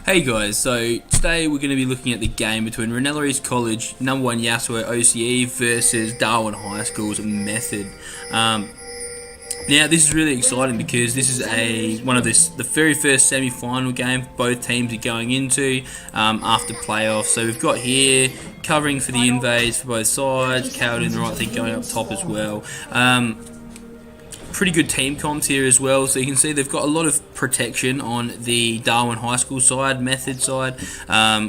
Hey guys, so today we're going to be looking at the game between Reynella East College, number 1 Yasuo OCE versus Darwin High School's Method. Now this is really exciting because this is one of the very first semi-final game both teams are going into after playoffs. So we've got here covering for the invades for both sides, Coward doing the right thing going up top as well. Pretty good team comps here as well, so you can see they've got a lot of protection on the Darwin High School side, Method side,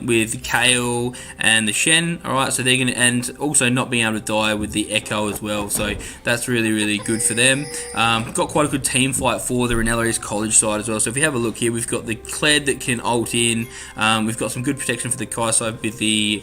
with Kale and the Shen. Alright, so they're going to, and also not being able to die with the Echo as well, so that's really good for them. Got quite a good team fight for the Reynella East College side as well, so if you have a look here, we've got the Kled that can ult in, we've got some good protection for the Kai side with the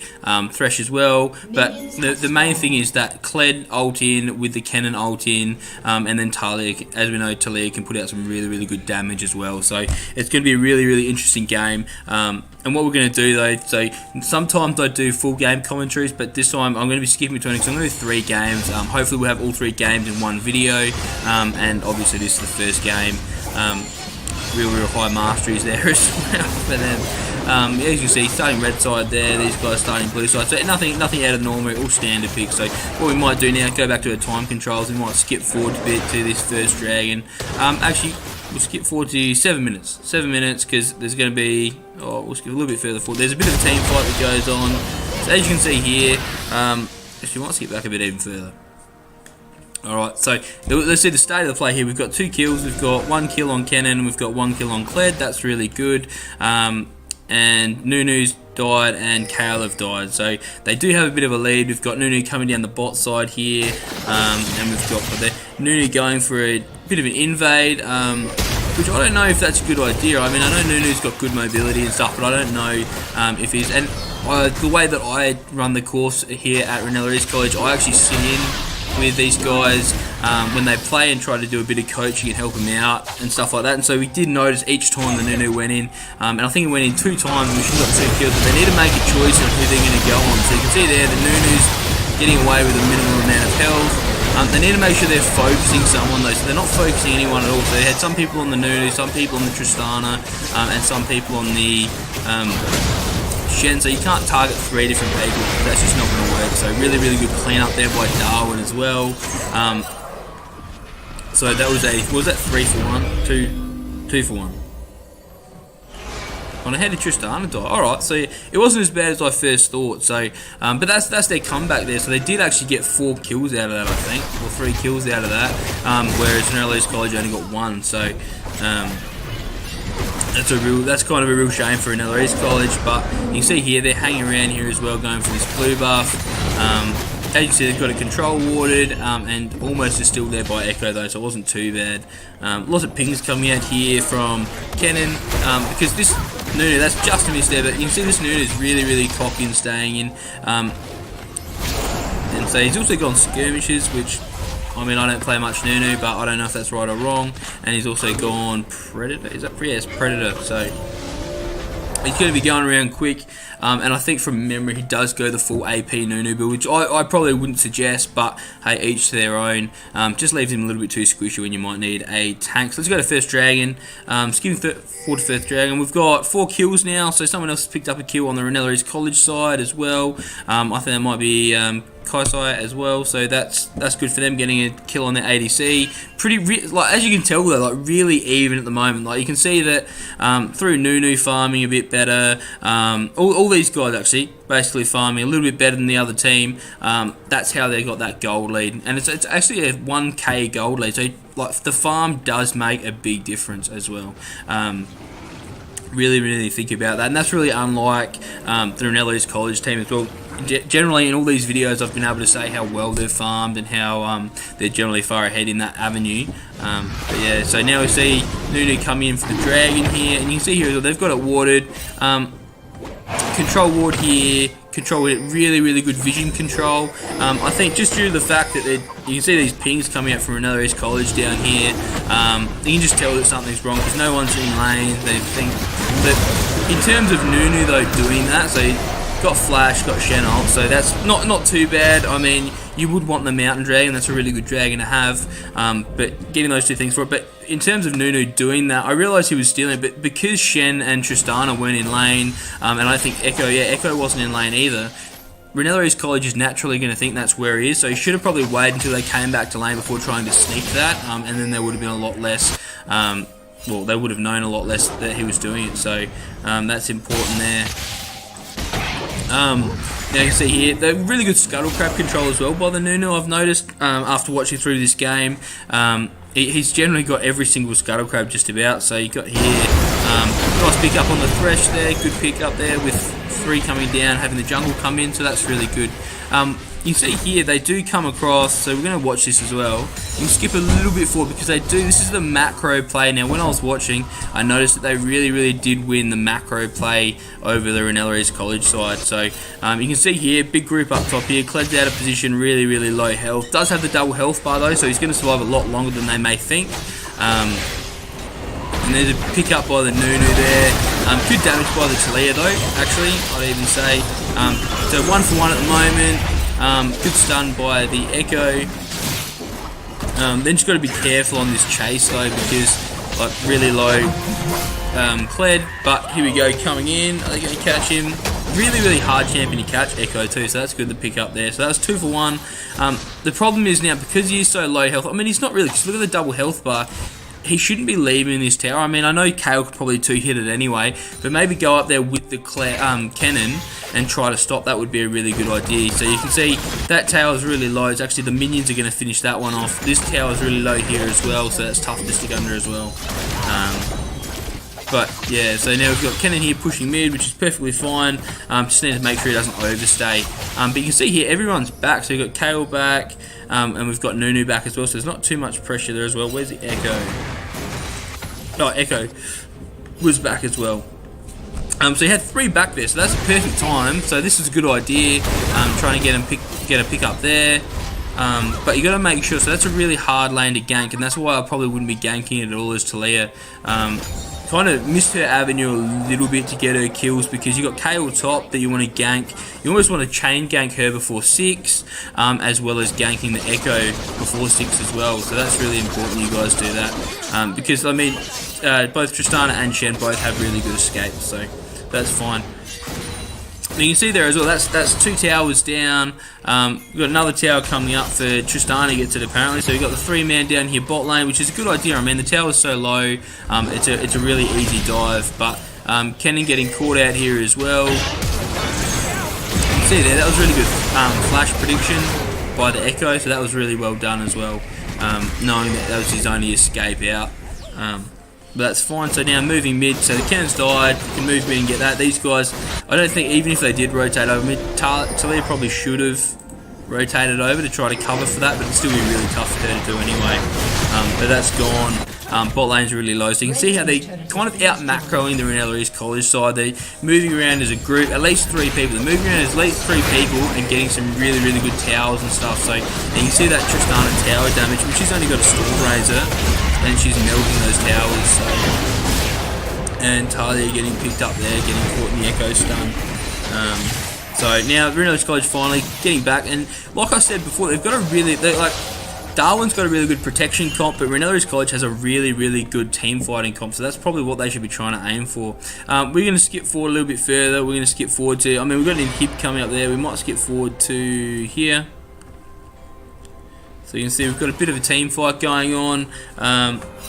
Thresh as well, but the main thing is that Kled ult in with the Kennen ult in, and then Talia, as we know, Talia can put out some really good damage as well. So it's going to be a really interesting game. And what we're going to do though, so sometimes I do full game commentaries, but this time I'm going to be skipping between because I'm going to do 3 games. Hopefully we'll have all 3 games in one video. And obviously this is the first game. Real high masteries there as well for them. As you can see, starting red side there, these guys starting blue side, so nothing out of the normal, all standard picks. So what we might do now, go back to our time controls, we might skip forward a bit to this first dragon. Actually, we'll skip forward to 7 minutes, because there's going to be, we'll skip a little bit further forward, there's a bit of a team fight that goes on. So as you can see here, actually we might skip back a bit even further. Alright, so let's see the state of the play here. We've got 2 kills, we've got 1 kill on Kennen, and we've got 1 kill on Kled, that's really good. And Nunu's died and Kale have died, so they do have a bit of a lead. We've got Nunu coming down the bot side here, and we've got Nunu going for a bit of an invade, which I don't know if that's a good idea. I mean, I know Nunu's got good mobility and stuff, but I don't know if he's, and the way that I run the course here at Reynella East College, I actually sit in with these guys when they play and try to do a bit of coaching and help them out and stuff like that. And so we did notice each time the Nunu went in, and I think it went in 2 times and we should have got 2 kills, but they need to make a choice of who they're going to go on. So you can see there the Nunu's getting away with a minimum amount of health. They need to make sure they're focusing someone though, so they're not focusing anyone at all. So they had some people on the Nunu, some people on the Tristana, and some people on the Shen, so you can't target 3 different people, that's just not going to work. So really good clean up there by Darwin as well. So that was was that 3 for 1? 2 for 1. On ahead of Tristana die. Alright, so it wasn't as bad as I first thought. So, but that's their comeback there. So they did actually get 4 kills out of that, I think, or 3 kills out of that. Whereas Reynella East College only got 1. So, that's kind of a real shame for Reynella East College, but you can see here they're hanging around here as well, going for this blue buff. As you see, they've got a control warded, and almost is still there by Echo though, so it wasn't too bad. Lots of pings coming out here from Kennen, because this Nunu, that's just a miss there, but you can see this Nunu is really cocky and staying in. And so he's also gone skirmishes, which, I mean, I don't play much Nunu, but I don't know if that's right or wrong. And he's also gone Predator. Is that? Yeah, it's Predator. So he's going to be going around quick. And I think from memory, he does go the full AP Nunu build, which I probably wouldn't suggest, but hey, each to their own. Just leaves him a little bit too squishy when you might need a tank. So let's go to first dragon. Skipping forward to first dragon. We've got 4 kills now, so someone else has picked up a kill on the Reynella East College side as well. I think that might be Kaisai as well, so that's good for them, getting a kill on their ADC. Like, as you can tell though, like really even at the moment. Like you can see that through Nunu farming a bit better, all these guys actually basically farming a little bit better than the other team. That's how they got that gold lead, and it's actually a 1k gold lead. So like the farm does make a big difference as well. Really think about that, and that's really unlike the Reynella East College team as well. Generally in all these videos I've been able to say how well they've farmed and how they're generally far ahead in that avenue. But yeah, so now we see Nunu coming in for the dragon here, and you can see here they've got it warded. Control ward here, control it, really good vision control. I think just due to the fact that you can see these pings coming out from Reynella East College down here, you can just tell that something's wrong because no one's in lane. They think that in terms of Nunu though doing that, so got Flash, got Shen ult, so that's not too bad. I mean, you would want the Mountain Dragon. That's a really good dragon to have, but getting those two things for it. But in terms of Nunu doing that, I realised he was stealing it, but because Shen and Tristana weren't in lane, and I think Echo wasn't in lane either, Reynella East College is naturally going to think that's where he is, so he should have probably waited until they came back to lane before trying to sneak that, and then there would have been a lot less, well, they would have known a lot less that he was doing it, so that's important there. Now you can see here, the really good scuttle crab control as well by the Nunu, I've noticed, after watching through this game. He's generally got every single scuttle crab just about, so you got here, nice pick up on the Thresh there, good pick up there with 3 coming down, having the jungle come in, so that's really good. You see here, they do come across, so we're going to watch this as well. You can skip a little bit forward because they do, this is the macro play. Now when I was watching, I noticed that they really did win the macro play over the Reynella East College side. So you can see here, big group up top here, Cled's out of position, really low health. Does have the double health bar though, so he's going to survive a lot longer than they may think. And there's a pick up by the Nunu there. Good damage by the Talia though, actually, I'd even say. So 1 for 1 at the moment. Good stun by the Echo. Then just got to be careful on this chase though, because like really low Cled. But here we go, coming in. Are they going to catch him? Really hard champion to catch Echo too, so that's good to pick up there. So that's 2 for 1. The problem is now, because he is so low health, I mean he's not really, because look at the double health bar. He shouldn't be leaving this tower. I mean, I know Kale could probably 2-hit it anyway, but maybe go up there with the cannon and try to stop. That would be a really good idea. So you can see that tower is really low. It's actually the minions are going to finish that one off. This tower is really low here as well, so that's tough to stick under as well. But yeah, so now we've got Kennen here pushing mid, which is perfectly fine. Just need to make sure he doesn't overstay. But you can see here everyone's back. So you've got Kale back, and we've got Nunu back as well. So there's not too much pressure there as well. Where's the Echo? Oh, Echo was back as well. So he had 3 back there, so that's a perfect time. So this is a good idea. Trying to get a pick up there. But you got to make sure. So that's a really hard lane to gank, and that's why I probably wouldn't be ganking it at all as Talia. Kind of missed her avenue a little bit to get her kills, because you got Kale top that you want to gank. You almost want to chain gank her before 6, as well as ganking the Echo before 6 as well. So that's really important you guys do that, because I mean both Tristana and Shen both have really good escapes, so that's fine. And you can see there as well, that's 2 towers down. We've got another tower coming up for Tristana gets it apparently. So we've got the 3-man down here bot lane, which is a good idea. I mean, the tower's so low, it's a really easy dive. But Kennen getting caught out here as well. You can see there, that was really good flash prediction by the Echo, so that was really well done as well, knowing that was his only escape out. But that's fine. So now moving mid, so the cannon's died, you can move mid and get that. These guys, I don't think, even if they did rotate over mid, Talia probably should have rotated over to try to cover for that, but it'd still be really tough for her to do anyway. But that's gone. Bot lane's really low, so you can see how they kind of out macroing the Reynella East College side. They're moving around as a group, at least 3 people. They're moving around as at least 3 people and getting some really good towers and stuff. So and you can see that Tristana tower damage, which she's only got a Storm Razor, and she's melting those towers. So, and Talia getting picked up there, getting caught in the Echo stun. So now Reynella East College finally getting back, and like I said before, they've got a really, Darwin's got a really good protection comp, but Reynella East College has a really good team fighting comp, so that's probably what they should be trying to aim for. We're going to skip forward a little bit further. We're going to skip forward to, I mean, we've got an hip coming up there. We might skip forward to here. So you can see we've got a bit of a team fight going on.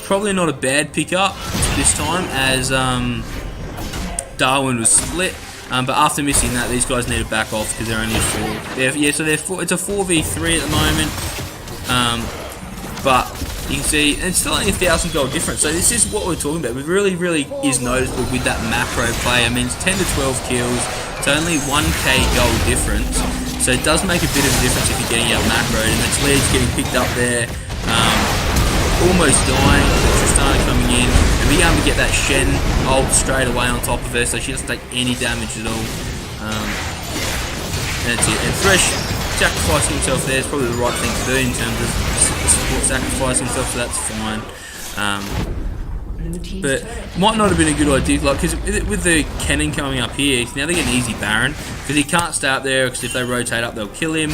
Probably not a bad pickup this time, as Darwin was split. But after missing that, these guys need to back off because they're only a 4. So it's a 4v3 at the moment. But you can see, and it's still only 1,000 gold difference. So this is what we're talking about. It really is noticeable with that macro play. I mean, it's 10 to 12 kills. It's only 1k gold difference. So it does make a bit of a difference if you're getting out macroed. And that's Leeds getting picked up there. Almost dying. Tristana coming in. And being able to get that Shen ult straight away on top of her, so she doesn't take any damage at all. That's it. And Thresh sacrificing himself there is probably the right thing to do in terms of support sacrificing himself, so that's fine. But might not have been a good idea, like, because with the cannon coming up here, now they're getting easy Baron, because he can't stay up there, because if they rotate up they'll kill him.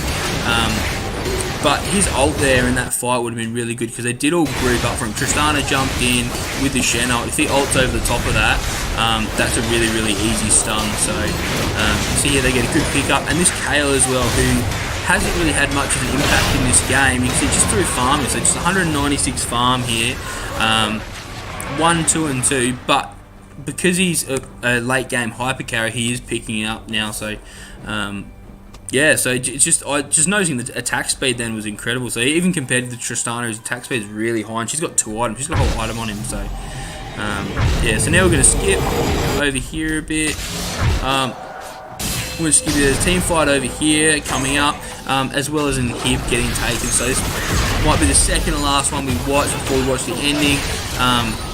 But his ult there in that fight would have been really good because they did all group up from Tristana jumped in with the Shen ult. If he ults over the top of that, that's a really, really easy stun. So, see here they get a good pickup. And this Kale as well, who hasn't really had much of an impact in this game. You can see just through farming, so just 196 farm here. 1, 2, and 2, but because he's a late game hyper carry, he is picking it up now. So, yeah, so just noticing the attack speed then was incredible. So even compared to the Tristana, whose attack speed is really high, and she's got 2 items. She's got a whole item on him. So, yeah. So now we're going to skip over here a bit. We're going to skip the team fight over here coming up, as well as in Hib getting taken. So this might be the second and last one we watch before we watch the ending.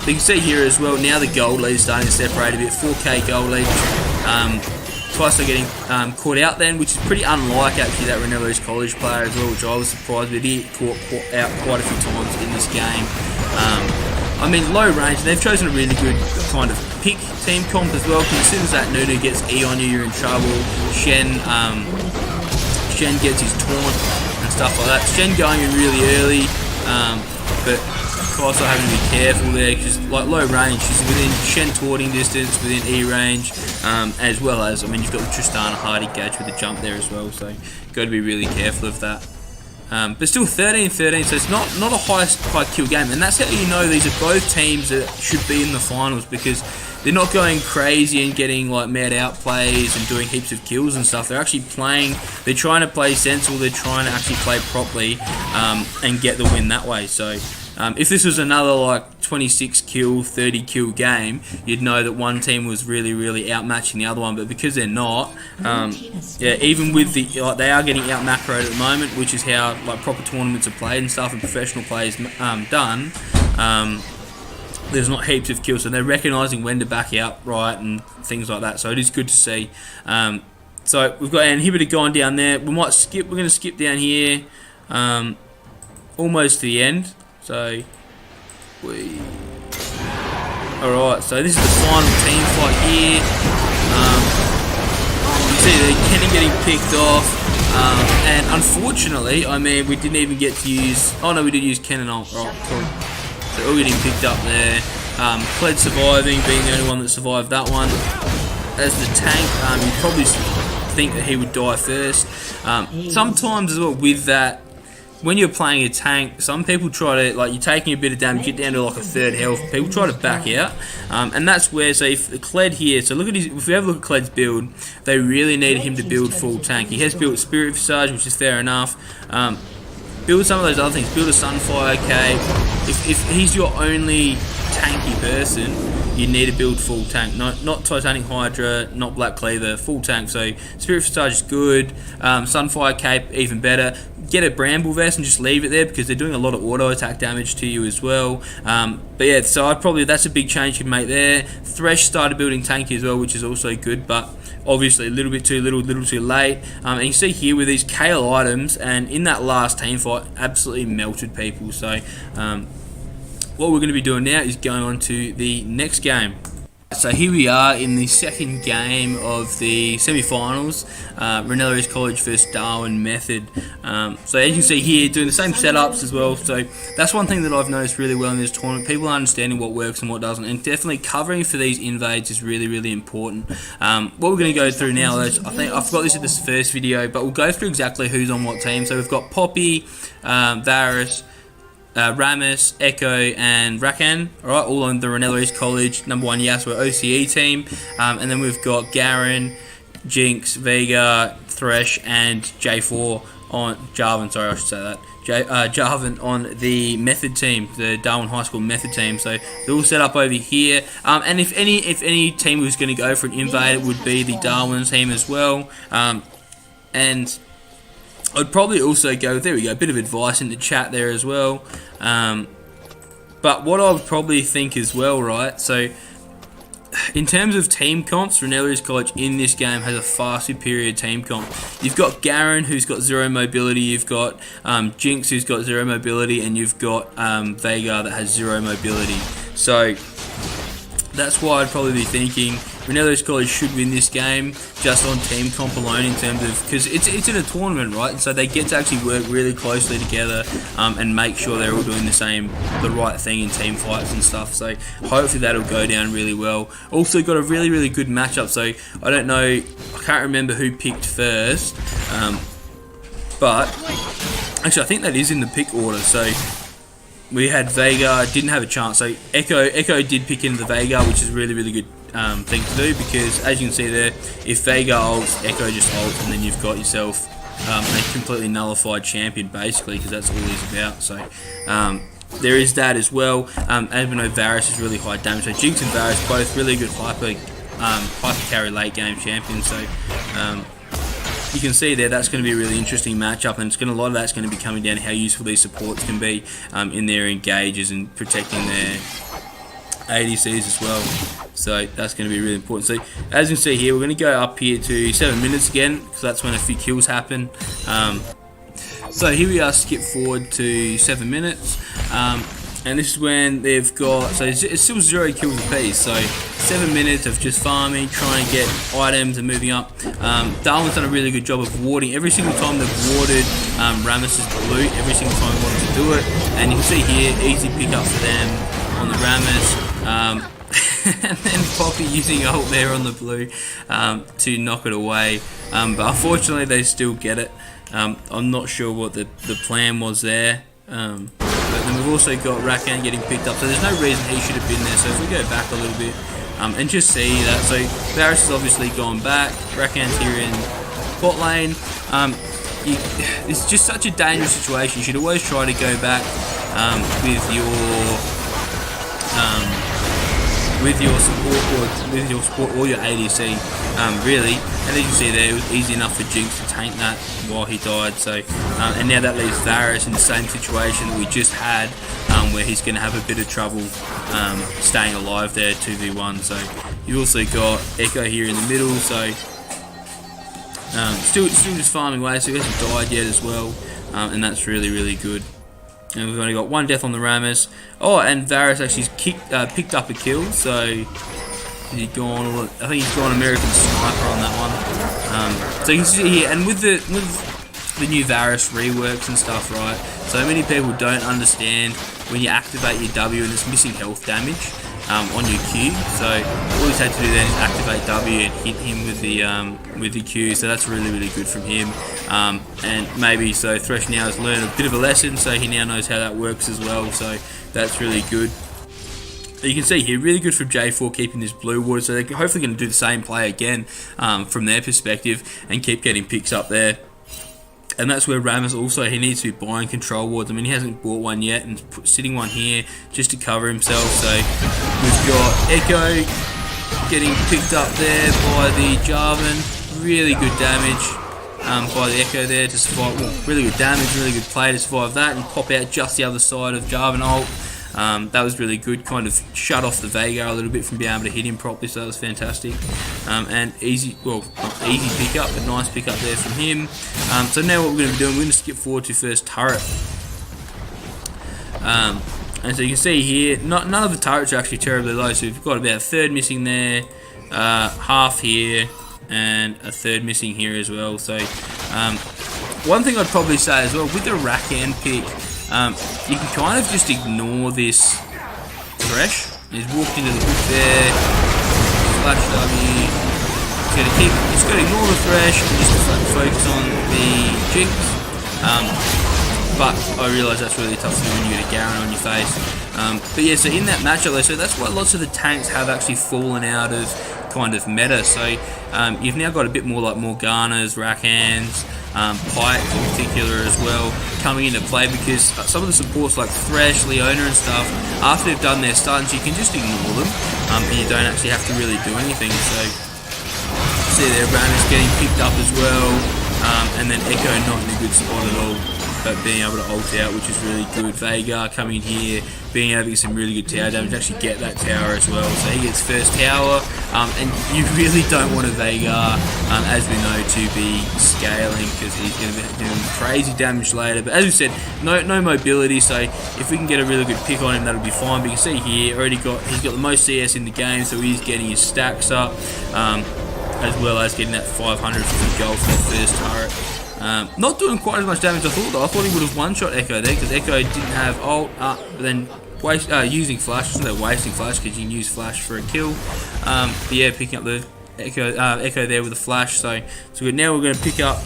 You can see here as well, now the gold lead is starting to separate a bit. 4k gold lead. Twice they're getting caught out then, which is pretty unlike actually that Reynella East College player as well, which I was surprised with. He caught out quite a few times in this game. I mean, low range, they've chosen a really good kind of pick team comp as well, because as soon as that Nunu gets E on you, you're in trouble. Shen gets his taunt and stuff like that. Shen going in really early, but also having to be careful there, because like low range, she's within Shen taunting distance, within E range, as well as, I mean, you've got the Tristana hard engage with the jump there as well, so got to be really careful of that. But still 13-13, so it's not a high kill game, and that's how you know these are both teams that should be in the finals, because they're not going crazy and getting like mad out plays and doing heaps of kills and stuff. They're actually playing, they're trying to play sensible, they're trying to actually play properly and get the win that way. So if this was another like 26 kill, 30 kill game, you'd know that one team was really, really outmatching the other one. But because they're not, yeah, even with the they are getting out macroed at the moment, which is how like proper tournaments are played and stuff, and professional plays done. There's not heaps of kills, so they're recognising when to back out right and things like that. So it is good to see. So we've got our inhibitor going down there. We might skip. We're going to skip down here, almost to the end. So alright, so this is the final team fight here. You see they're Kenny getting picked off, and unfortunately, I mean, we didn't even get to use, oh no, we did use Ken and all. Right, cool. So all getting picked up there. Kled surviving, being the only one that survived that one. As the tank, you probably think that he would die first. Sometimes as well with that, when you're playing a tank, some people try to, like, you're taking a bit of damage, get down to like a third health, people try to back out, and that's where, so if Kled here, so look at his, if we have a look at Kled's build, they really needed him to build full tank. He has built Spirit Visage, which is fair enough. Build some of those other things, build a Sunfire cape. If he's your only tanky person, you need to build full tank, not Titanic Hydra, not Black Cleaver, full tank. So Spirit Visage is good, Sunfire cape even better. Get a Bramble Vest and just leave it there, because they're doing a lot of auto attack damage to you as well. But yeah, so I'd probably, that's a big change you can make there. Thresh started building tanky as well, which is also good, but obviously a little bit too little, a little too late. And you see here with these Kale items, and in that last team fight, absolutely melted people. So what we're going to be doing now is going on to the next game. So here we are in the second game of the semi-finals, Reynella East College versus Darwin method. So as you can see here, doing the same setups as well. So that's one thing that I've noticed really well in this tournament. People are understanding what works and what doesn't, and definitely covering for these invades is really, really important. What we're going to go through now is, I think I forgot this in this first video, but we'll go through exactly who's on what team. So we've got Poppy, Varus, Ramus, Echo, and Rakan, alright, all on the Reynella East College #1 Yasuo OCE team. And then we've got Garen, Jinx, Vega, Thresh, and J4 on Jarvan, sorry, I should say that. Jarvan on the method team, the Darwin High School method team. So they're all set up over here. And if any team was going to go for an invade, it would be the Darwin team as well. And I'd probably also go, there we go, a bit of advice in the chat there as well. But what I would probably think as well, right, so in terms of team comps, Reynella East College in this game has a far superior team comp. You've got Garen, who's got 0 mobility, you've got Jinx, who's got 0 mobility, and you've got Vega that has 0 mobility. So That's why I'd probably be thinking Reynella East College should win this game just on team comp alone, in terms of, because it's in a tournament, right? And so they get to actually work really closely together and make sure they're all doing the right thing in team fights and stuff. So hopefully that'll go down really well. Also got a really good matchup. So I don't know, I can't remember who picked first, but actually I think that is in the pick order. So we had Vega, didn't have a chance. So Echo did pick into the Vega, which is a really good thing to do, because as you can see there, if Vega ults, Echo just ults, and then you've got yourself a completely nullified champion, basically, because that's all he's about. So there is that as well. As we know, Varus is really high damage. So Jinx and Varus both really good hyper carry late game champions. So you can see there, that's going to be a really interesting matchup, and a lot of that's going to be coming down to how useful these supports can be in their engages and protecting their ADCs as well. So that's going to be really important. So as you can see here, we're going to go up here to 7 minutes again, because that's when a few kills happen. So here we are, skip forward to 7 minutes. And this is when they've got, so it's still 0 kills apiece, so 7 minutes of just farming, trying to get items and moving up. Darwin's done a really good job of warding. Every single time they've warded Rammus's loot, every single time he wanted to do it. And you can see here, easy pick up for them on the Rammus. And then Poppy using ult there on the blue to knock it away. But unfortunately they still get it. I'm not sure what the plan was there. But then we've also got Rakan getting picked up, so there's no reason he should have been there. So if we go back a little bit and just see that, so Varus has obviously gone back, Rakan's here in bot lane. It's just such a dangerous situation. You should always try to go back with your support or your ADC, really. And as you see there, it was easy enough for Jinx to tank that while he died. So, and now that leaves Varus in the same situation that we just had, where he's going to have a bit of trouble staying alive there 2v1. So you've also got Echo here in the middle. So still just farming away. So he hasn't died yet as well, and that's really good. And we've only got one death on the Rammus. Oh, and Varus actually picked up a kill. So he's gone. I think he's gone American Sniper on that one. So you can see here, and with the new Varus reworks and stuff, right? So many people don't understand when you activate your W and it's missing health damage on your Q. So all he's had to do then is activate W and hit him with the Q. So that's really good from him. And maybe so Thresh now has learned a bit of a lesson, so he now knows how that works as well. So that's really good. You can see here, really good from J4 keeping this blue water, so they're hopefully going to do the same play again from their perspective and keep getting picks up there. And that's where Rammus also, he needs to be buying control wards. I mean, he hasn't bought one yet and sitting one here just to cover himself. So we've got Echo getting picked up there by the Jarvan. Really good damage by the Echo there to survive. Well, really good damage, really good play to survive that and pop out just the other side of Jarvan ult. That was really good, kind of shut off the Vega a little bit from being able to hit him properly, so that was fantastic. And easy pick up, a nice pick up there from him. So now what we're going to be doing, we're going to skip forward to first turret. And so you can see here, none of the turrets are actually terribly low, so we've got about a third missing there, half here, and a third missing here as well. So one thing I'd probably say as well, with the Rakan pick, you can kind of just ignore this Thresh. He's walked into the hook there, slash W. It's going to ignore the Thresh and just focus on the Jinx. But I realise that's really tough to do when you get a Garen on your face. But yeah, so in that matchup though, so that's why lots of the tanks have actually fallen out of kind of meta. So you've now got a bit more like Morganas, Rakans, Pikes in particular as well coming into play, because some of the supports like Thresh, Leona and stuff, after they've done their stuns, you can just ignore them and you don't actually have to really do anything. So see there, Ram is getting picked up as well, and then Echo not in a good spot at all. but being able to ult out, which is really good. Veigar coming in here, being able to get some really good tower damage, actually get that tower as well. So he gets first tower, and you really don't want a Veigar, as we know, to be scaling, because he's going to be doing crazy damage later. But as we said, no mobility, so if we can get a really good pick on him, that'll be fine. But you can see here, he's got the most CS in the game, so he's getting his stacks up, as well as getting that 550 gold for that first turret. Not doing quite as much damage as I thought, though. I thought he would have one-shot Echo there, because Echo didn't have ult, but then using flash. Isn't that wasting flash, because you can use flash for a kill. But yeah, picking up the Echo there with a flash, so good. Now we're going to pick up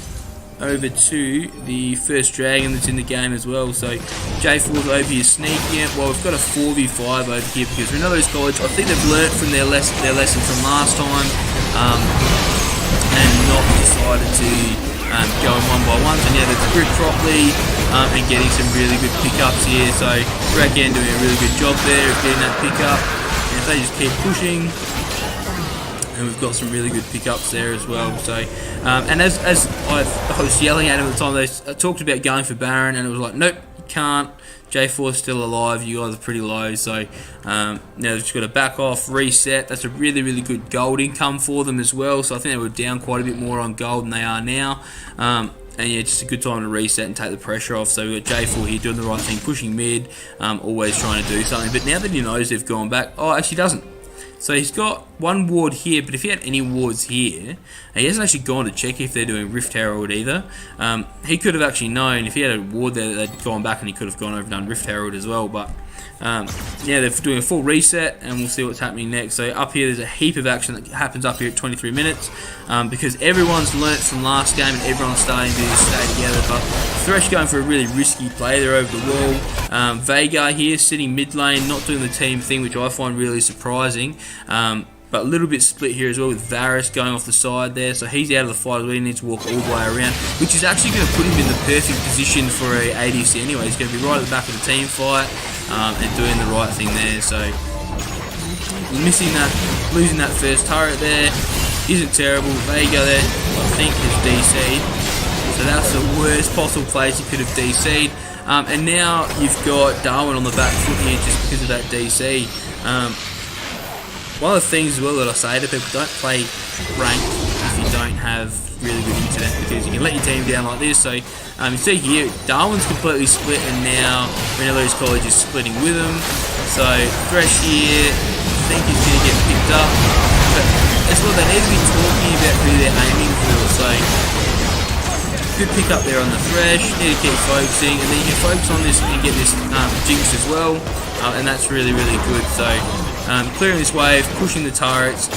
over to the first dragon that's in the game as well. So J4's over here sneaking it. Well, we've got a 4v5 over here, because Reynella East College, I think they've learnt from their lesson from last time, and not decided to go in one by one. So yeah, they've gripped properly, and getting some really good pickups here. So Dragon doing a really good job there of getting that pickup. And if they just keep pushing, and we've got some really good pickups there as well. So, and as I was yelling at him at the time, they talked about going for Baron, and it was like, nope, you can't. J4's still alive. You guys are pretty low. So now they've just got to back off, reset. That's a really, really good gold income for them as well. So I think they were down quite a bit more on gold than they are now. And yeah, just a good time to reset and take the pressure off. So we've got J4 here doing the right thing, pushing mid, always trying to do something. But now that he knows they've gone back, oh, actually doesn't. So he's got one ward here, but if he had any wards here, he hasn't actually gone to check if they're doing Rift Herald either. He could have actually known if he had a ward there, they'd gone back and he could have gone over and done Rift Herald as well. But yeah, they're doing a full reset, and we'll see what's happening next. So up here, there's a heap of action that happens up here at 23 minutes, because everyone's learnt from last game and everyone's starting to stay together. But Thresh going for a really risky play there over the wall. Veigar here sitting mid lane, not doing the team thing, which I find really surprising. But a little bit split here as well, with Varus going off the side there. So he's out of the fight as well. He needs to walk all the way around, which is actually going to put him in the perfect position for a ADC anyway. He's going to be right at the back of the team fight, and doing the right thing there. So losing that first turret there isn't terrible. Veigar there, I think, is DC'd. So that's the worst possible place he could have DC'd. And now you've got Darwin on the back foot here just because of that DC. One of the things as well that I say to people, don't play ranked if you don't have really good internet, because you can let your team down like this. So you see here, Darwin's completely split, and now Reynella East College is splitting with him. So Thresh here, I think he's going to get picked up. But that's what they need to be talking about, who they're aiming for. So good pick up there on the Thresh, need to keep focusing, and then you can focus on this and get this Jinx as well, and that's really, really good. So clearing this wave, pushing the turrets,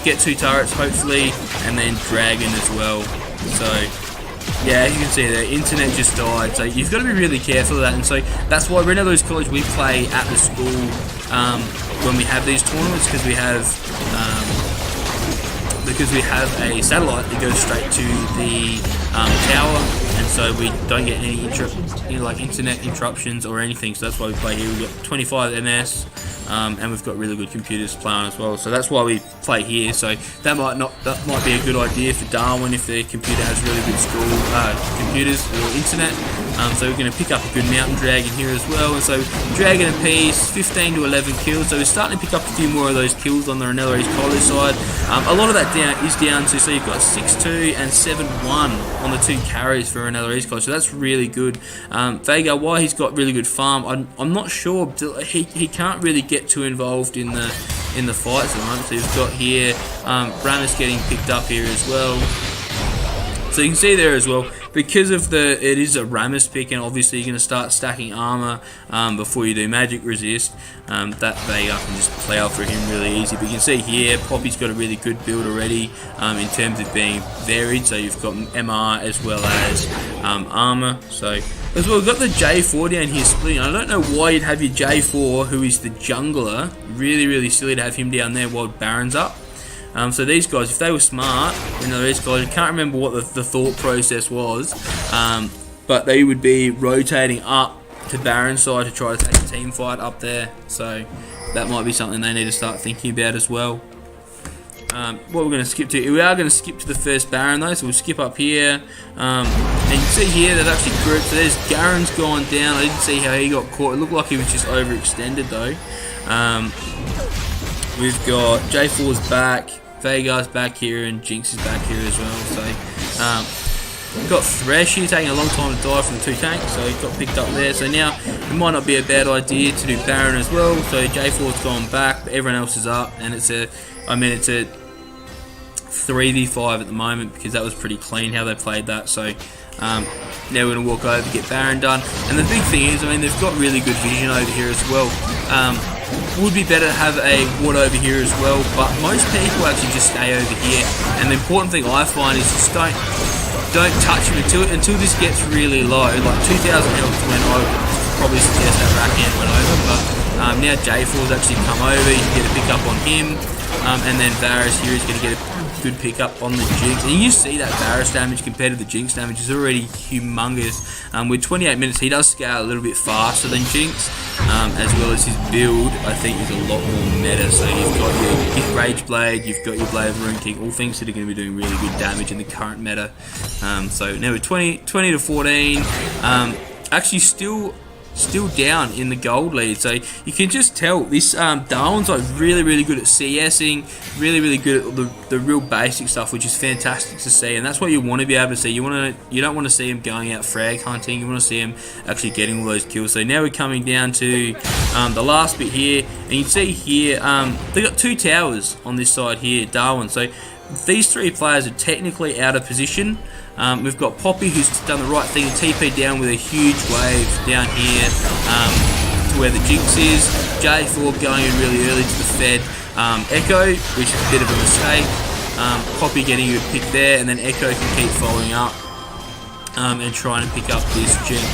get 2 turrets hopefully, and then Dragon as well. So yeah, as you can see there, internet just died, so you've got to be really careful of that. And so that's why Reynella East College, we play at the school when we have these tournaments, because we have a satellite that goes straight to the tower, and so we don't get any internet interruptions or anything. So that's why we play here. We've got 25 MS, and we've got really good computers to play on as well. So that's why we play here. So that might be a good idea for Darwin if their computer has really good school computers or internet. So we're going to pick up a good mountain dragon here as well. And so dragon apiece, 15 to 11 kills. So we're starting to pick up a few more of those kills on the Reynella East College side. A lot of that is down to, so you've got 6-2 and 7-1 on the 2 carries for Reynella East College. So that's really good. Veigar, why he's got really good farm, I'm not sure. He can't really get too involved in the fights at the moment. So you've got here Ramus getting picked up here as well. So you can see there as well, because of it is a Ramus pick, and obviously you're going to start stacking armor before you do magic resist. That Veigar can just play out for him really easy. But you can see here, Poppy's got a really good build already in terms of being varied. So you've got MR as well as armor. So as well, we've got the J4 down here splitting. I don't know why you'd have your J4, who is the jungler. Really, really silly to have him down there while Baron's up. So these guys, if they were smart, these guys, I can't remember what the thought process was, but they would be rotating up to Baron's side to try to take a team fight up there. So that might be something they need to start thinking about as well. What we're going to skip to, we are going to skip to the first Baron though, so we'll skip up here. Now And you can see here they've actually grouped. So there's Garen's gone down. I didn't see how he got caught. It looked like he was just overextended though. We've got J4's back, Vegar's back here, and Jinx is back here as well. So we've got Thresh here taking a long time to die from the 2 tanks, so he got picked up there. So now it might not be a bad idea to do Baron as well. So J4's gone back, but everyone else is up, and it's a 3v5 at the moment because that was pretty clean how they played that. So now we're going to walk over, get Baron done. And the big thing is, they've got really good vision over here as well. Would be better to have a ward over here as well, but most people actually just stay over here. And the important thing I find is just don't touch him until this gets really low. Like 2,000 health went over. Probably suggest that Rakan went over, but now J4's actually come over. You can get a pick up on him, and then Varus here is going to get a good pick up on the Jinx. And you see that Varus damage compared to the Jinx damage is already humongous. With 28 minutes, he does scale a little bit faster than Jinx, as well as his build, I think, is a lot more meta. So you've got your Rage Blade, you've got your Blade of Rune King, all things that are going to be doing really good damage in the current meta. So now we're 20 to 14. Actually still down in the gold lead, so you can just tell this Darwin's like really good at CSing, really good at the real basic stuff, which is fantastic to see. And that's what you want to be able to see. You don't want to see him going out frag hunting. You want to see him actually getting all those kills. So now we're coming down to the last bit here, and you can see here they got 2 towers on this side here, Darwin. So these 3 players are technically out of position. We've got Poppy, who's done the right thing and TP down with a huge wave down here to where the Jinx is. J4 going in really early to the Fed. Echo, which is a bit of a mistake. Poppy getting a good pick there, and then Echo can keep following up and trying to pick up this Jinx.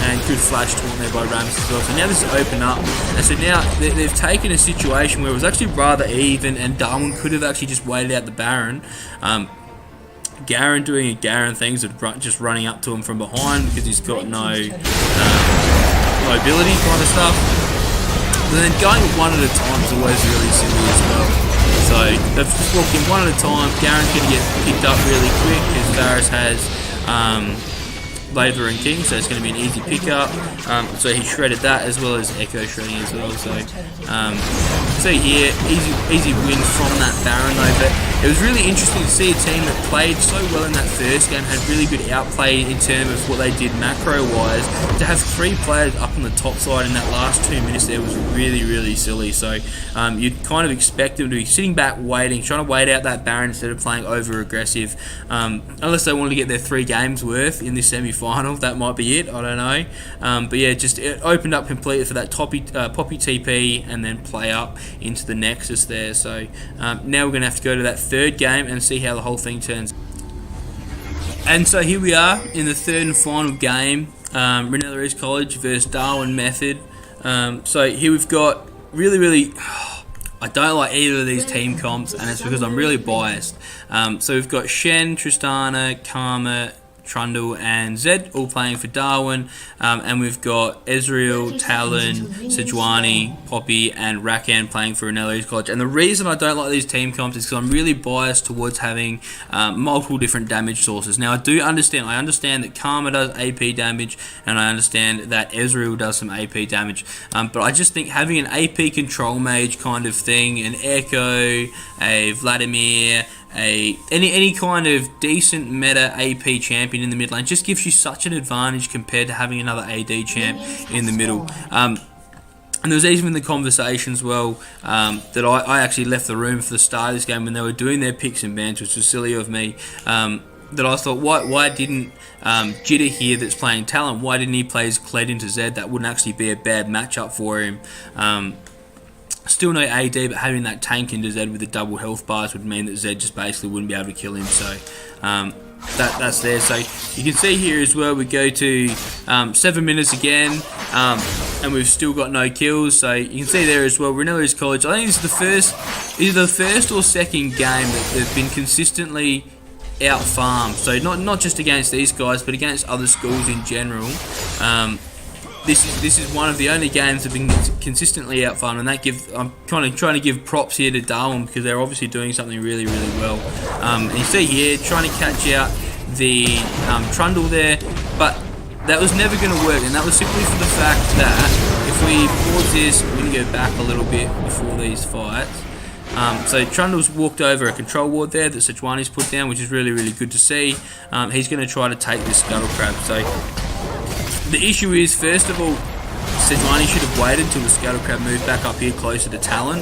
And good flash taunt there by Rams as well. So now this is open up, and so now they've taken a situation where it was actually rather even, and Darwin could have actually just waited out the Baron. Garen doing a Garen things, just running up to him from behind because he's got no mobility kind of stuff. But then going one at a time is always really silly as well. So they've just walked in one at a time. Garen's going to get picked up really quick because Varus has Laver and King, so it's going to be an easy pickup. So he shredded that as well as Echo shredding as well. So see here, easy win from that Baron though. But it was really interesting to see a team that played so well in that first game, had really good outplay in terms of what they did macro-wise. To have 3 players up on the top side in that last 2 minutes there was really silly. So you'd kind of expect them to be sitting back waiting, trying to wait out that Baron instead of playing over-aggressive. Unless they wanted to get their 3 games worth in this semi-final, that might be it, I don't know. But yeah, just it opened up completely for that Poppy TP and then play up into the Nexus there. So now we're going to have to go to that 3rd game and see how the whole thing turns. And so here we are in the 3rd and final game, Reynella East College versus Darwin Method. So here we've got really I don't like either of these team comps, and it's because I'm really biased. So we've got Shen, Tristana, Karma, Trundle and Zed all playing for Darwin, and we've got Ezreal, Talon, Sejuani, Poppy and Rakan playing for Reynella East College. And the reason I don't like these team comps is because I'm really biased towards having multiple different damage sources. Now I understand that Karma does AP damage, and I understand that Ezreal does some AP damage, but I just think having an AP control mage kind of thing, an Echo, a Vladimir, any kind of decent meta AP champion in the mid lane just gives you such an advantage compared to having another AD champ in the middle. And there was even the conversation as well that I actually left the room for the start of this game when they were doing their picks and bans, which was silly of me. That I thought, why didn't Jitter here that's playing Talon, why didn't he play his Kled into Zed? That wouldn't actually be a bad matchup for him. Still no AD, but having that tank into Zed with the double health bars would mean that Zed just basically wouldn't be able to kill him. So that's there. So you can see here as well, we go to 7 minutes again, and we've still got no kills. So you can see there as well, Reynella East College, I think this is either the first or second game that they've been consistently out farmed. So not just against these guys, but against other schools in general. This is one of the only games that have been consistently out farmed, and I'm kind of trying to give props here to Darwin because they're obviously doing something really well. And you see here, trying to catch out the Trundle there, but that was never going to work, and that was simply for the fact that if we pause this, we can go back a little bit before these fights. So Trundle's walked over a control ward there that Sejuani's put down, which is really, really good to see. He's going to try to take this Scuttle Crab. So the issue is, first of all, Sejuani should have waited until the Scuttle Crab moved back up here closer to Talon.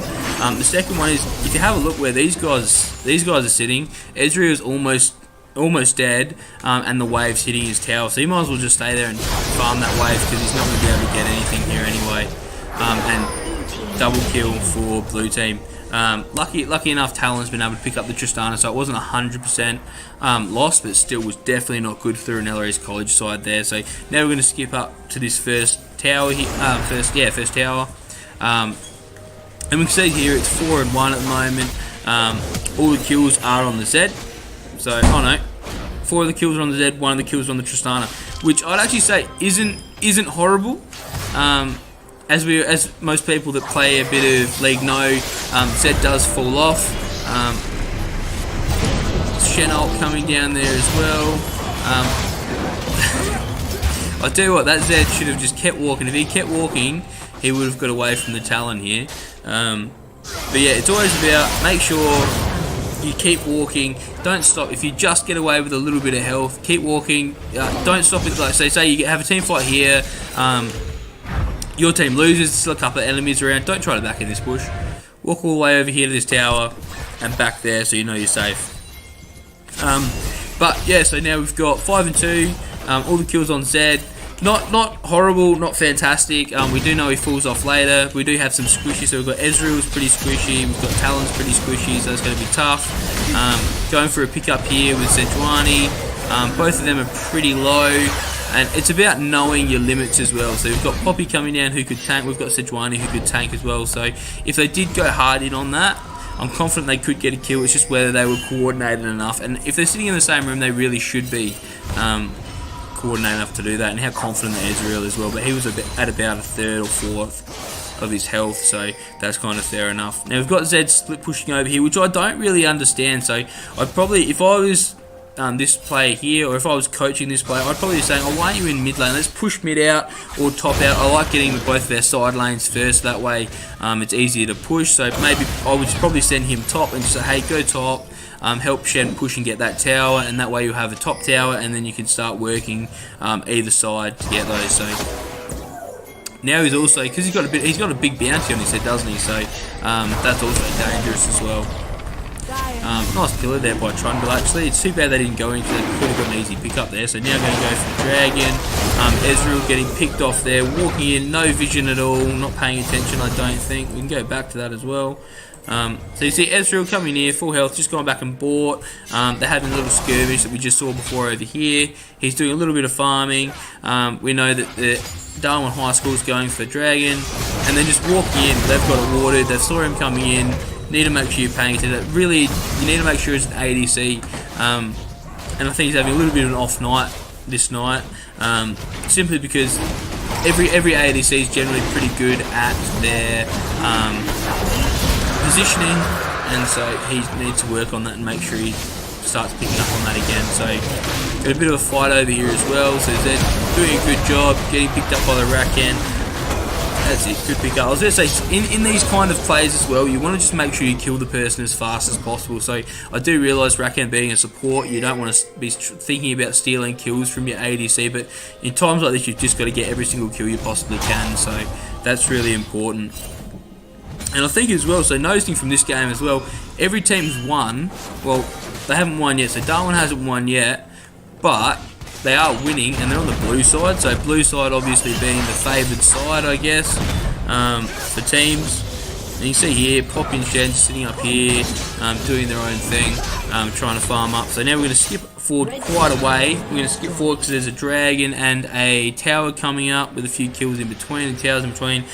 The second one is, if you have a look where these guys are sitting, Ezreal's almost dead, and the wave's hitting his tower, so he might as well just stay there and farm that wave, because he's not going to be able to get anything here anyway. And double kill for blue team. Lucky enough, Talon's been able to pick up the Tristana, so it wasn't 100% lost, but still was definitely not good for the Reynella East College side there. So now we're going to skip up to this first tower here, first tower. And we can see here it's 4-1 at the moment. All the kills are on the Zed. So, 4 of the kills are on the Zed, 1 of the kills on the Tristana, which I'd actually say isn't horrible. As most people that play a bit of League know, Zed does fall off. Shen ult coming down there as well. I'll tell you what, that Zed should have just kept walking. If he kept walking, he would have got away from the Talon here. But yeah, it's always about make sure you keep walking, don't stop. If you just get away with a little bit of health, keep walking, don't stop it. Like say you have a team fight here, your team loses, still a couple of enemies around, don't try to back in this bush. Walk all the way over here to this tower and back there so you know you're safe. But yeah, so now we've got 5 and 2, all the kills on Zed. Not horrible, not fantastic. We do know he falls off later. We do have some squishy, so we've got Ezreal's pretty squishy, we've got Talon's pretty squishy, so it's going to be tough. Going for a pickup here with Sejuani. Both of them are pretty low, and it's about knowing your limits as well. So we've got Poppy coming down who could tank, we've got Sejuani who could tank as well. So if they did go hard in on that, I'm confident they could get a kill. It's just whether they were coordinated enough, and if they're sitting in the same room, they really should be coordinated enough to do that, and how confident that Ezreal as well. But he was at about a third or fourth of his health, so that's kind of fair enough. Now we've got Zed split pushing over here, which I don't really understand. So I'd probably, if I was this player here, or if I was coaching this player, I'd probably be saying, oh, why aren't you in mid lane? Let's push mid out or top out. I like getting both their side lanes first, that way it's easier to push. So maybe I would just probably send him top and just say, hey, go top, help Shen push and get that tower, and that way you have a top tower, and then you can start working either side to get those. So now he's also, because he's got a big bounty on his head, doesn't he? So that's also dangerous as well. Nice pillar there by Trundle actually. It's too bad they didn't go into it. Could have got an easy pick up there. So now going to go for the Dragon. Ezreal getting picked off there. Walking in, no vision at all. Not paying attention, I don't think. We can go back to that as well. So you see Ezreal coming here, full health, just gone back and bought. They had a little skirmish that we just saw before over here. He's doing a little bit of farming. We know that the Darwin High School is going for Dragon. And then just walking in, they've got it watered. They saw him coming in. Need to make sure you're paying attention. Really, you need to make sure it's an ADC. And I think he's having a little bit of an off night this night. Simply because every ADC is generally pretty good at their positioning, and so he needs to work on that and make sure he starts picking up on that again. So got a bit of a fight over here as well. So they're doing a good job getting picked up by the Rakan. That's it, good pick up. I was going to say, in these kind of plays as well, you want to just make sure you kill the person as fast as possible. So I do realise Rakan being a support, you don't want to be thinking about stealing kills from your ADC, but in times like this, you've just got to get every single kill you possibly can. So that's really important. And I think as well, so noticing from this game as well, every team's won. Well, they haven't won yet, so Darwin hasn't won yet, but they are winning, and they're on the blue side. So blue side obviously being the favoured side, I guess, for teams. And you see here, Poppy and Shen sitting up here, doing their own thing, trying to farm up. So now we're going to skip forward quite a way. We're going to skip forward because there's a Dragon and a tower coming up with a few kills in between, and towers in between.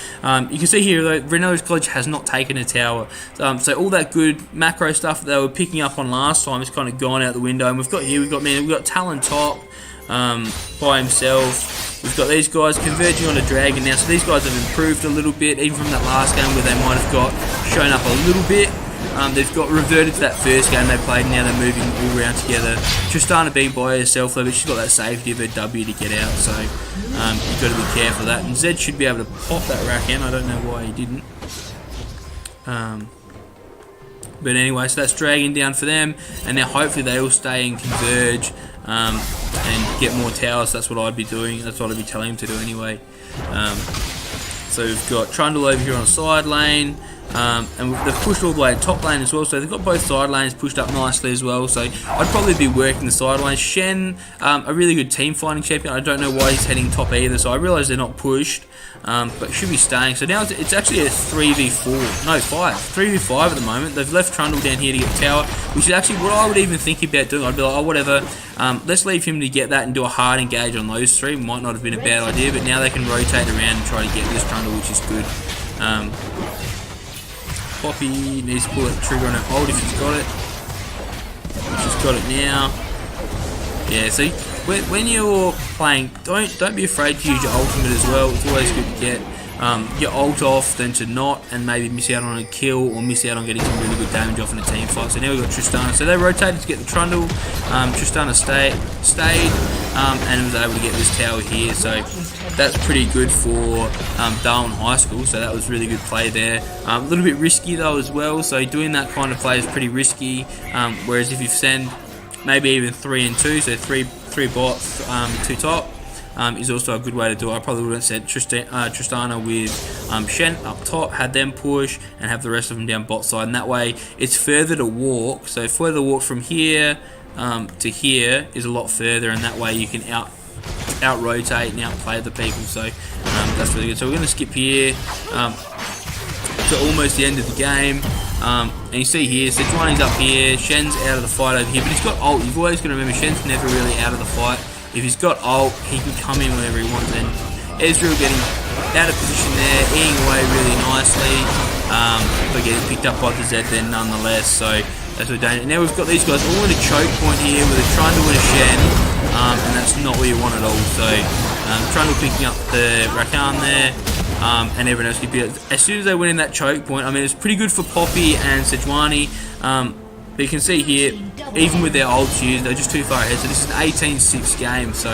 You can see here though, Reynella East College has not taken a tower. So all that good macro stuff that they were picking up on last time is kind of gone out the window. And we've got Talon top by himself. We've got these guys converging on a Dragon now, so these guys have improved a little bit, even from that last game where they might have got shown up a little bit. They've got reverted to that first game they played. Now they're moving all around together. Tristana being by herself though, but she's got that safety of her W to get out, so you've got to be careful of that. And Zed should be able to pop that rack in. I don't know why he didn't. But anyway, so that's dragging down for them, and now hopefully they all stay and converge and get more towers. That's what I'd be doing. That's what I'd be telling them to do anyway. So we've got Trundle over here on the side lane, and they've pushed all the way to top lane as well, so they've got both side lanes pushed up nicely as well, so I'd probably be working the side lanes. Shen, a really good team fighting champion. I don't know why he's heading top either, so I realise they're not pushed, but should be staying. So now it's actually a 3v4, no 3v5 at the moment. They've left Trundle down here to get tower, which is actually what I would even think about doing. I'd be like, oh whatever, let's leave him to get that and do a hard engage on those three. Might not have been a bad idea, but now they can rotate around and try to get this Trundle, which is good. Poppy needs to pull that trigger on her ult if she's got it. She's got it now. Yeah, so when you're playing, don't be afraid to use your ultimate as well. It's always good to get your ult off than to not, and maybe miss out on a kill or miss out on getting some really good damage off in a team fight. So now we've got Tristana. So they rotated to get the Trundle. Tristana stayed and was able to get this tower here. So that's pretty good for Darwin High School. So that was really good play there. A little bit risky though as well. So doing that kind of play is pretty risky. Whereas if you send maybe even 3 and 2, so three bots, 2 top, is also a good way to do it. I probably would have said Tristana with Shen up top, had them push, and have the rest of them down bot side, and that way it's further to walk. So further walk from here to here is a lot further, and that way you can out rotate and outplay the people. So that's really good. So we're going to skip here to almost the end of the game. And you see here, Sejuani's up here, Shen's out of the fight over here, but he's got ult. You've always got to remember, Shen's never really out of the fight. If he's got ult, he can come in whenever he wants, and Ezreal getting out of position there, eating away really nicely, but getting picked up by the Zed then nonetheless, so that's what we're doing. And now we've got these guys all in a choke point here where they're trying to win a Shen, and that's not what you want at all. So Trundle picking up the Rakan there, and everyone else can be. As soon as they went in that choke point, I mean, it's pretty good for Poppy and Sejuani. But you can see here, even with their ults used, they're just too far ahead. So this is an 18-6 game. So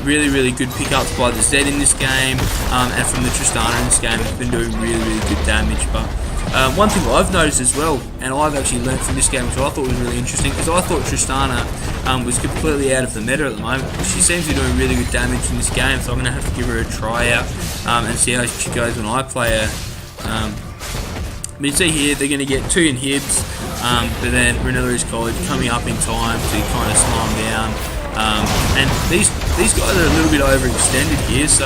really, really good pickups by the Zed in this game, and from the Tristana in this game. It's been doing really, really good damage. But one thing I've noticed as well, and I've actually learnt from this game, which I thought was really interesting, is I thought Tristana was completely out of the meta at the moment. She seems to be doing really good damage in this game, so I'm going to have to give her a try out and see how she goes when I play her. But you see here, they're going to get 2 inhibs, but then Reynella East College coming up in time to kind of slow them down. And these guys are a little bit overextended here, so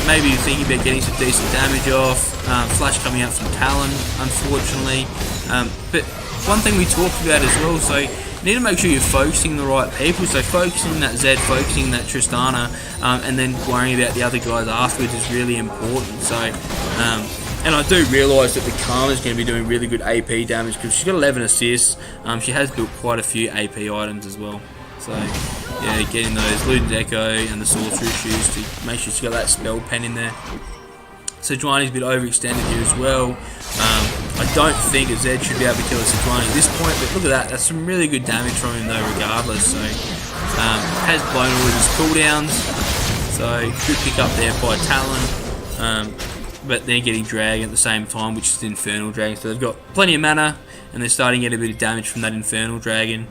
maybe you're thinking about getting some decent damage off. Flash coming out from Talon, unfortunately. But one thing we talked about as well, so you need to make sure you're focusing the right people. So focusing that Zed, focusing that Tristana, and then worrying about the other guys afterwards is really important. So, and I do realise that the Karma's going to be doing really good AP damage because she's got 11 assists. She has built quite a few AP items as well. So, yeah, getting those Luden's Echo and the Sorcerer's Shoes to make sure she's got that spell pen in there. Sejuani's a bit overextended here as well. I don't think a Zed should be able to kill a Sejuani at this point, but look at that. That's some really good damage from him though regardless. So has blown all of his cooldowns. So good pick up there by Talon. But they're getting Dragon at the same time, which is the Infernal Dragon. So they've got plenty of mana, and they're starting to get a bit of damage from that Infernal Dragon.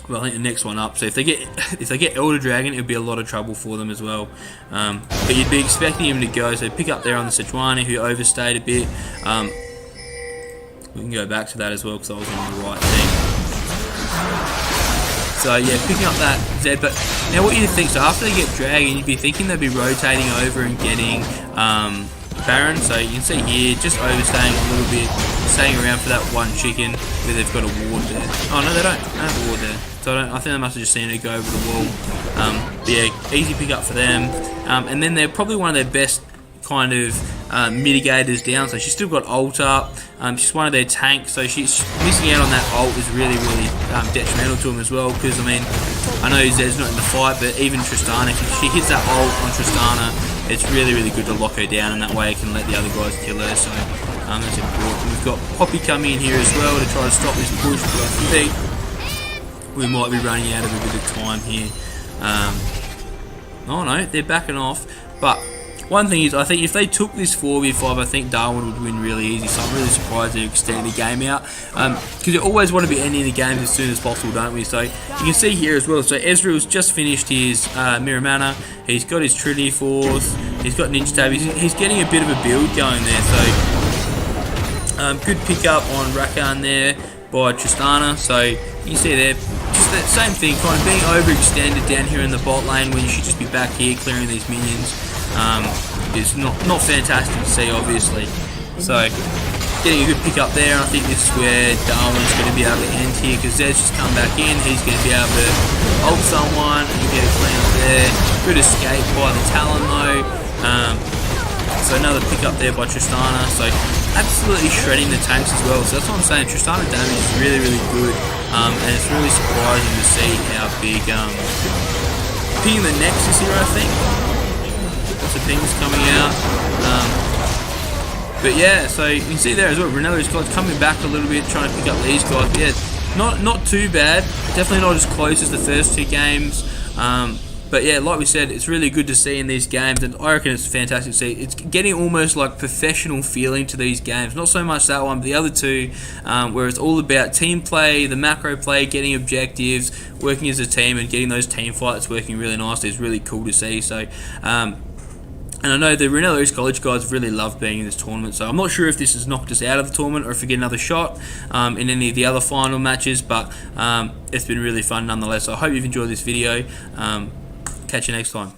Well, I think the next one up. So if they get Elder Dragon, it'll be a lot of trouble for them as well. But you'd be expecting him to go. So pick up there on the Sejuani, who overstayed a bit. We can go back to that as well because I was on the right thing. So yeah, picking up that Zed. But now what you think? So after they get Dragon, you'd be thinking they'd be rotating over and getting Baron. So you can see here, just overstaying a little bit, staying around for that one chicken where they've got a ward there. Oh no, they don't have a ward there. So I think they must have just seen it go over the wall. But yeah, easy pick up for them. And then they're probably one of their best kind of mitigators down. So she's still got ult up. She's one of their tanks, so she's missing out on that ult is really, really detrimental to him as well. Because I mean, I know Zed's not in the fight, but even Tristana, if she hits that ult on Tristana, it's really, really good to lock her down, and that way it can let the other guys kill her. So That's important. We've got Poppy coming in here as well to try to stop this push, but I think we might be running out of a bit of time here. Oh no, they're backing off. But one thing is, I think if they took this 4v5, I think Darwin would win really easy. So I'm really surprised they extended the game out. Because you always want to be ending the games as soon as possible, don't we? So you can see here as well. So Ezreal's just finished his Miramana. He's got his Trinity Force. He's got Ninja Tab. He's getting a bit of a build going there. So good pickup on Rakan there by Tristana. So you can see there, just that same thing, kind of being overextended down here in the bot lane when you should just be back here clearing these minions. Is not fantastic to see, obviously. So getting a good pick up there. I think this is where Darwin's going to be able to end here, because Zed's just come back in. He's going to be able to ult someone and get a clean up there. Good escape by the Talon though. So another pick up there by Tristana. So absolutely shredding the tanks as well. So that's what I'm saying. Tristana damage is really, really good. And it's really surprising to see how big ping the Nexus here, I think. Lots of things coming out. But yeah, so you can see there as well, Reynella East College coming back a little bit, trying to pick up these guys. But yeah, not too bad. Definitely not as close as the first two games. But yeah, like we said, it's really good to see in these games, and I reckon it's fantastic to see. It's getting almost like professional feeling to these games. Not so much that one, but the other two, where it's all about team play, the macro play, getting objectives, working as a team, and getting those team fights working really nicely. It's really cool to see. So, and I know the Reynella East College guys really love being in this tournament, so I'm not sure if this has knocked us out of the tournament or if we get another shot in any of the other final matches, but it's been really fun nonetheless. So I hope you've enjoyed this video. Catch you next time.